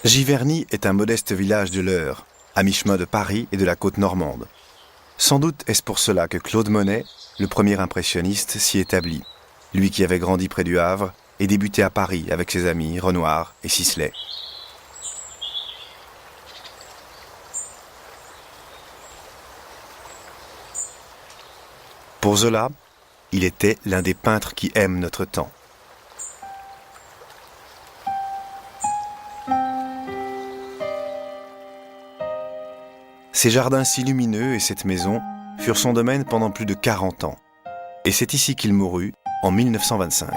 Giverny est un modeste village de l'Eure, à mi-chemin de Paris et de la côte normande. Sans doute est-ce pour cela que Claude Monet, le premier impressionniste, s'y établit, lui qui avait grandi près du Havre et débuté à Paris avec ses amis Renoir et Sisley. Pour Zola, il était l'un des peintres qui aiment notre temps. Ces jardins si lumineux et cette maison furent son domaine pendant plus de 40 ans. Et c'est ici qu'il mourut, en 1925.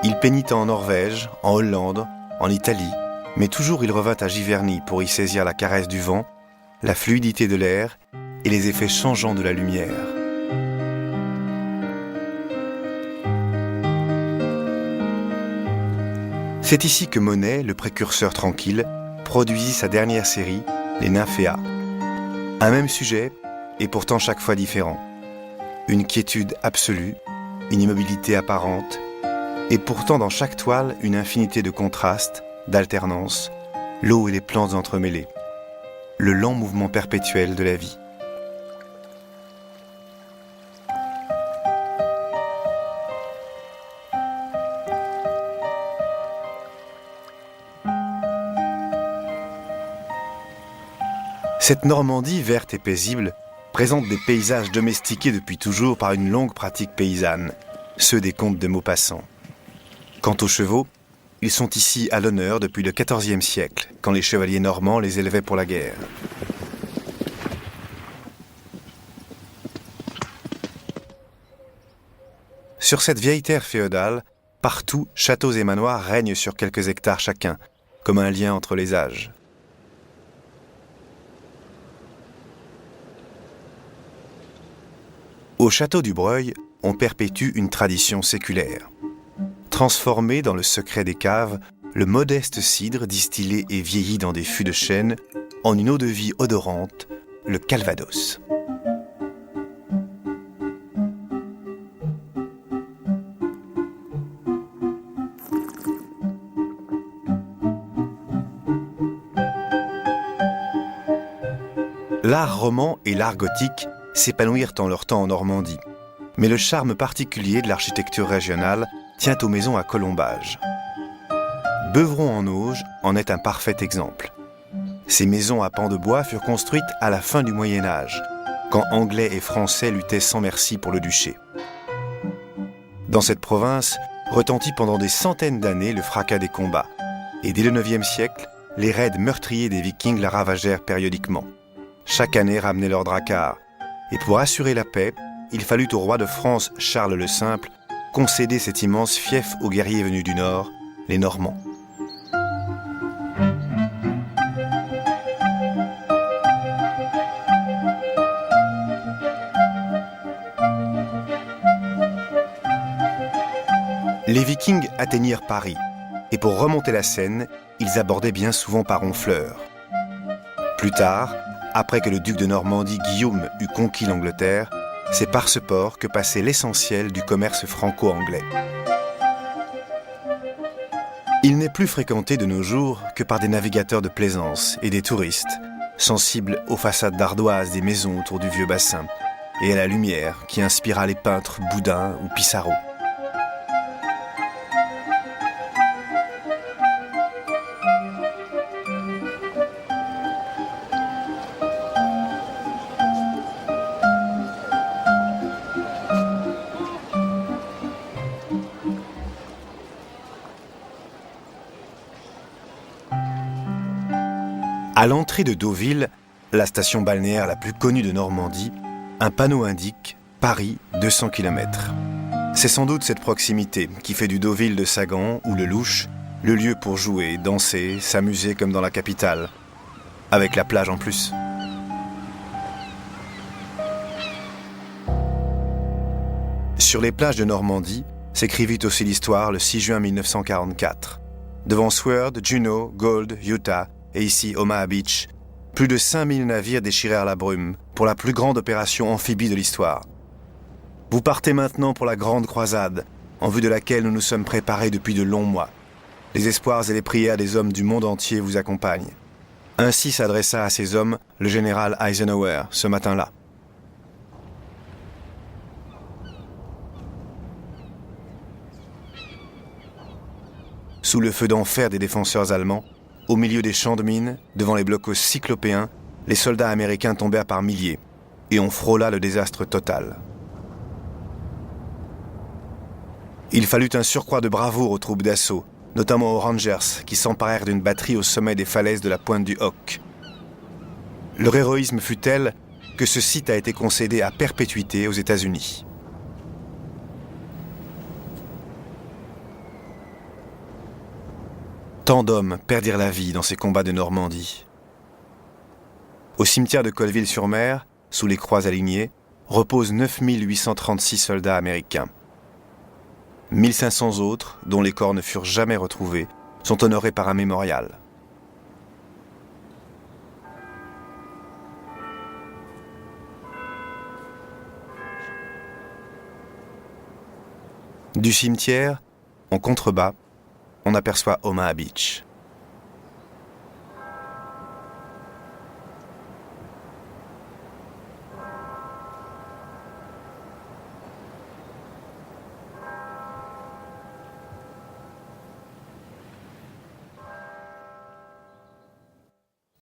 Il peignit en Norvège, en Hollande, en Italie, mais toujours il revint à Giverny pour y saisir la caresse du vent, la fluidité de l'air et les effets changeants de la lumière. C'est ici que Monet, le précurseur tranquille, produisit sa dernière série, Les Nymphéas. Un même sujet, et pourtant chaque fois différent. Une quiétude absolue, une immobilité apparente, et pourtant dans chaque toile, une infinité de contrastes, d'alternances, l'eau et les plantes entremêlées, le lent mouvement perpétuel de la vie. Cette Normandie verte et paisible présente des paysages domestiqués depuis toujours par une longue pratique paysanne, ceux des contes de Maupassant. Quant aux chevaux, ils sont ici à l'honneur depuis le XIVe siècle, quand les chevaliers normands les élevaient pour la guerre. Sur cette vieille terre féodale, partout, châteaux et manoirs règnent sur quelques hectares chacun, comme un lien entre les âges. Au château du Breuil, on perpétue une tradition séculaire. Transformer dans le secret des caves le modeste cidre distillé et vieilli dans des fûts de chêne en une eau-de-vie odorante, le Calvados. L'art roman et l'art gothique s'épanouirent en leur temps en Normandie, mais le charme particulier de l'architecture régionale tient aux maisons à colombage. Beuvron-en-Auge en est un parfait exemple. Ces maisons à pans de bois furent construites à la fin du Moyen-Âge, quand Anglais et Français luttaient sans merci pour le duché. Dans cette province, retentit pendant des centaines d'années le fracas des combats, et dès le IXe siècle, les raids meurtriers des Vikings la ravagèrent périodiquement. Chaque année ramenait leur dracard, et pour assurer la paix, il fallut au roi de France Charles le Simple concéder cet immense fief aux guerriers venus du Nord, les Normands. Les Vikings atteignirent Paris, et pour remonter la Seine, ils abordaient bien souvent par Honfleur. Plus tard, après que le duc de Normandie Guillaume eut conquis l'Angleterre, c'est par ce port que passait l'essentiel du commerce franco-anglais. Il n'est plus fréquenté de nos jours que par des navigateurs de plaisance et des touristes, sensibles aux façades d'ardoise des maisons autour du vieux bassin et à la lumière qui inspira les peintres Boudin ou Pissarro. À l'entrée de Deauville, la station balnéaire la plus connue de Normandie, un panneau indique « Paris, 200 km ». C'est sans doute cette proximité qui fait du Deauville de Sagan ou le Louche le lieu pour jouer, danser, s'amuser comme dans la capitale, avec la plage en plus. Sur les plages de Normandie, s'écrivit aussi l'histoire le 6 juin 1944. Devant Sword, Juneau, Gold, Utah et ici Omaha Beach, plus de 5000 navires déchirèrent la brume pour la plus grande opération amphibie de l'histoire. Vous partez maintenant pour la grande croisade, en vue de laquelle nous nous sommes préparés depuis de longs mois. Les espoirs et les prières des hommes du monde entier vous accompagnent. Ainsi s'adressa à ces hommes le général Eisenhower ce matin-là. Sous le feu d'enfer des défenseurs allemands, au milieu des champs de mines, devant les blocos cyclopéens, les soldats américains tombèrent par milliers, et on frôla le désastre total. Il fallut un surcroît de bravoure aux troupes d'assaut, notamment aux Rangers, qui s'emparèrent d'une batterie au sommet des falaises de la pointe du Hawk. Leur héroïsme fut tel que ce site a été concédé à perpétuité aux États-Unis. Tant d'hommes perdirent la vie dans ces combats de Normandie. Au cimetière de Colville-sur-Mer, sous les croix alignées, reposent 9836 soldats américains. 1500 autres, dont les corps ne furent jamais retrouvés, sont honorés par un mémorial. Du cimetière, en contrebas, on aperçoit Omaha Beach.